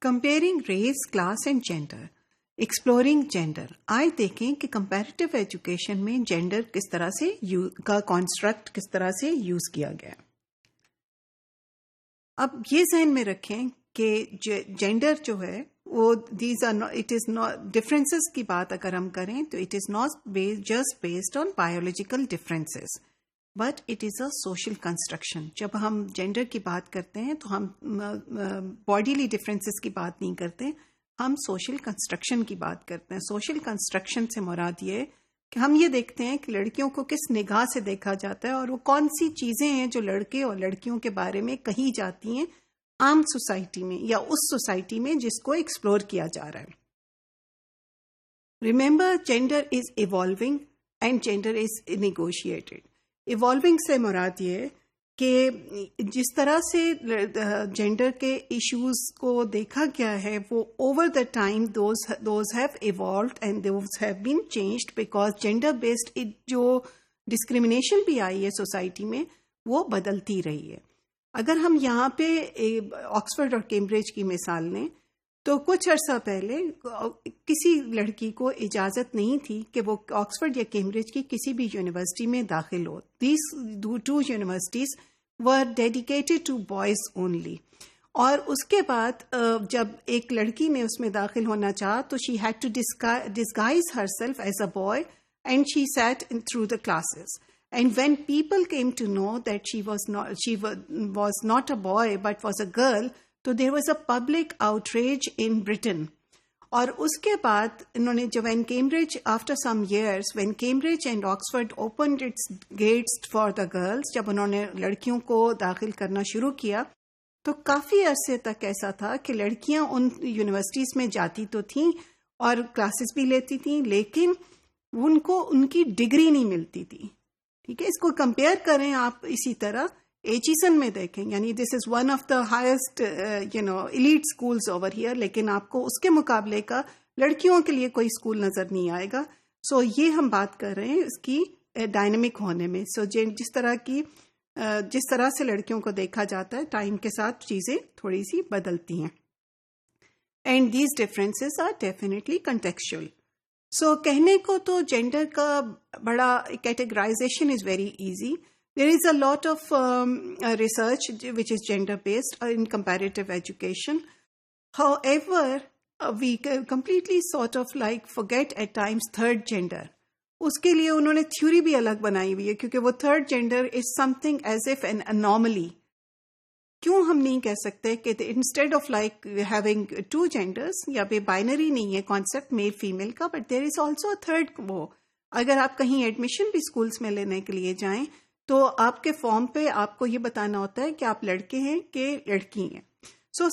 Comparing race, class and gender, exploring gender. آج دیکھیں کہ کمپیریٹیو ایجوکیشن میں جینڈر کس طرح سے کا کانسٹرکٹ کس طرح سے یوز کیا گیا. اب یہ ذہن میں رکھیں کہ جینڈر جو ہے وہ these are it is not differences کی بات اگر ہم کریں تو it is not just based on biological differences but it is a social construction. جب ہم جینڈر کی بات کرتے ہیں تو ہم باڈیلی ڈفرینسز کی بات نہیں کرتے، ہم سوشل کنسٹرکشن کی بات کرتے ہیں. سوشل کنسٹرکشن سے مراد یہ کہ ہم یہ دیکھتے ہیں کہ لڑکیوں کو کس نگاہ سے دیکھا جاتا ہے اور وہ کون سی چیزیں ہیں جو لڑکے اور لڑکیوں کے بارے میں کہی جاتی ہیں عام سوسائٹی میں یا اس سوسائٹی میں جس کو ایکسپلور کیا جا رہا ہے. Remember gender is evolving and gender is negotiated. Evolving سے مراد یہ کہ جس طرح سے جینڈر کے ایشوز کو دیکھا گیا ہے وہ over the time those have evolved and those have been changed because gender based جو ڈسکریمنیشن بھی آئی ہے سوسائٹی میں وہ بدلتی رہی ہے. اگر ہم یہاں پہ آکسفورڈ اور کیمبرج کی مثال لیں تو کچھ عرصہ پہلے کسی لڑکی کو اجازت نہیں تھی کہ وہ آکسفورڈ یا کیمبرج کی کسی بھی یونیورسٹی میں داخل ہو. These two universities were dedicated to boys only. اور اس کے بعد جب ایک لڑکی نے اس میں داخل ہونا چاہا تو she had to disguise her self as a boy and she sat through the classes. And when people came to know that she was not a boy but was a girl, so there was a public outrage in Britain. اور اس کے بعد انہوں نے جو when Cambridge after some years when Cambridge and Oxford opened its gates for the girls, جب انہوں نے لڑکیوں کو داخل کرنا شروع کیا تو کافی عرصے تک ایسا تھا کہ لڑکیاں ان یونیورسٹیز میں جاتی تو تھیں اور کلاسز بھی لیتی تھیں لیکن ان کو ان کی ڈگری نہیں ملتی تھی. ٹھیک ہے، اس کو کمپیئر کریں آپ اسی طرح ایچیسن میں دیکھیں، یعنی this is one of the highest elite schools over here, لیکن آپ کو اس کے مقابلے کا لڑکیوں کے لیے کوئی اسکول نظر نہیں آئے گا. سو یہ ہم بات کر رہے ہیں اس کی ڈائنامک ہونے میں. سو جس طرح سے لڑکیوں کو دیکھا جاتا ہے ٹائم کے ساتھ چیزیں تھوڑی سی بدلتی ہیں. And these differences are definitely contextual. So کہنے کو تو جینڈر کا بڑا categorisation is very easy. There is a lot of research which is gender based in comparative education. However we completely sort of like forget at times third gender. اس کے لیے انہوں نے تھیوری بھی الگ بنائی ہوئی ہے کیونکہ وہ third gender is something as if an anomaly. کیوں ہم نہیں کہہ سکتے کہ instead of like having two genders یا بے بائنری نہیں ہے کانسیپٹ میل فیمیل کا but there is also a third. وہ اگر آپ کہیں ایڈمیشن بھی اسکولس میں لینے کے لیے جائیں تو آپ کے فارم پہ آپ کو یہ بتانا ہوتا ہے کہ آپ لڑکے ہیں کہ لڑکی ہیں. So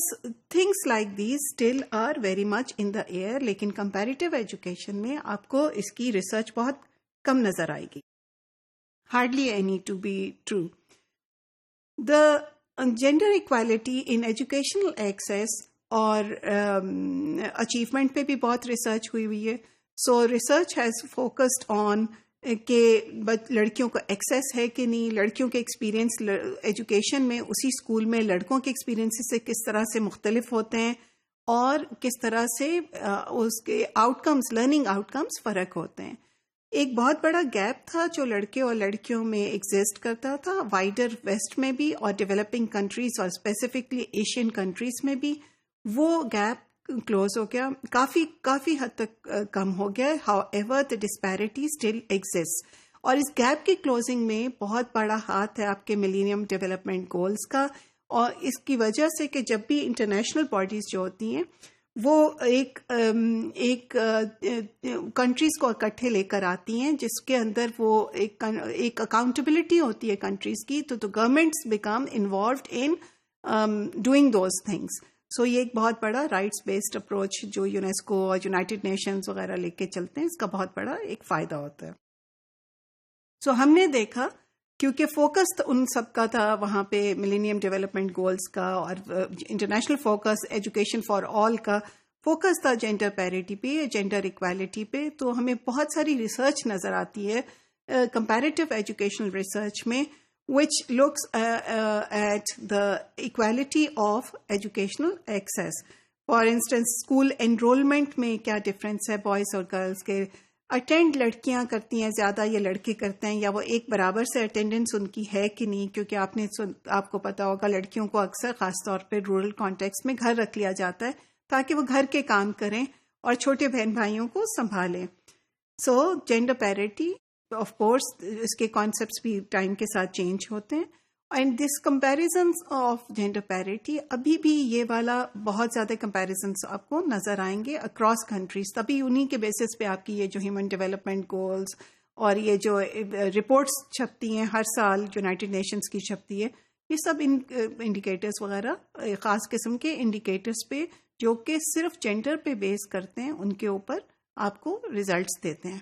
things like these still are very much in the air. لیکن کمپیریٹیو ایجوکیشن میں آپ کو اس کی ریسرچ بہت کم نظر آئے گی. Hardly any to be true. The gender equality in educational access اور اچیومنٹ پہ بھی بہت ریسرچ ہوئی ہے. So research has focused on کہ لڑکیوں کو ایکسیس ہے کہ نہیں، لڑکیوں کے ایکسپیرینس ایجوکیشن میں اسی اسکول میں لڑکوں کے ایکسپیرینس سے کس طرح سے مختلف ہوتے ہیں اور کس طرح سے اس کے out comes learning out comes فرق ہوتے ہیں. ایک بہت بڑا گیپ تھا جو لڑکے اور لڑکیوں میں ایگزسٹ کرتا تھا وائڈر ویسٹ میں بھی اور ڈیولپنگ کنٹریز اور اسپیسیفکلی ایشین کنٹریز میں بھی. وہ گیپ کلوز ہو گیا، کافی حد تک کم ہو گیا. How ever the disparity still exist. اور اس گیپ کی کلوزنگ میں بہت بڑا ہاتھ ہے آپ کے ملینیم ڈیولپمنٹ گولز کا. اور اس کی وجہ سے کہ جب بھی انٹرنیشنل باڈیز جو ہوتی ہیں وہ ایک کنٹریز کو اکٹھے لے کر آتی ہیں جس کے اندر وہ ایک اکاؤنٹیبلٹی ہوتی ہے کنٹریز کی، تو governments become involved in doing those things. So یہ ایک بہت بڑا رائٹس بیسڈ اپروچ جو یونیسکو اور یونائٹڈ نیشنز وغیرہ لے کے چلتے ہیں، اس کا بہت بڑا ایک فائدہ ہوتا ہے. سو ہم نے دیکھا کیونکہ فوکس ان سب کا تھا وہاں پہ ملینیم ڈیولپمنٹ گولز کا اور international focus education for all کا فوکس تھا جینڈر پیرٹی پہ، جینڈر ایکوالٹی پہ. تو ہمیں بہت ساری ریسرچ نظر آتی ہے کمپیریٹیو ایجوکیشنل ریسرچ میں which looks at the equality of educational access. For instance school enrolment میں کیا ڈفرینس ہے بوائز اور گرلس کے. اٹینڈ لڑکیاں کرتی ہیں زیادہ یا لڑکے کرتے ہیں, یا وہ ایک برابر سے اٹینڈنس ان کی ہے کہ نہیں, کیونکہ آپ کو پتا ہوگا لڑکیوں کو اکثر خاص طور پہ رورل کانٹیکس میں گھر رکھ لیا جاتا ہے تاکہ وہ گھر کے کام کریں اور چھوٹے بہن بھائیوں کو سنبھالیں. So gender parity of course اس کے کانسیپٹس بھی ٹائم کے ساتھ چینج ہوتے ہیں, and this comparisons of gender parity ابھی بھی یہ والا بہت زیادہ کمپیریزنس آپ کو نظر آئیں گے اکراس کنٹریز. تبھی انہی کے بیسس پہ آپ کی یہ جو ہیومن ڈیولپمنٹ گولز اور یہ جو رپورٹس چھپتی ہیں ہر سال یونائٹڈ نیشنز کی چھپتی ہے, یہ سب انڈیکیٹرز وغیرہ خاص قسم کے انڈیکیٹرز پہ جو کہ صرف جینڈر پہ بیس کرتے ہیں ان کے اوپر آپ کو ریزلٹس دیتے ہیں.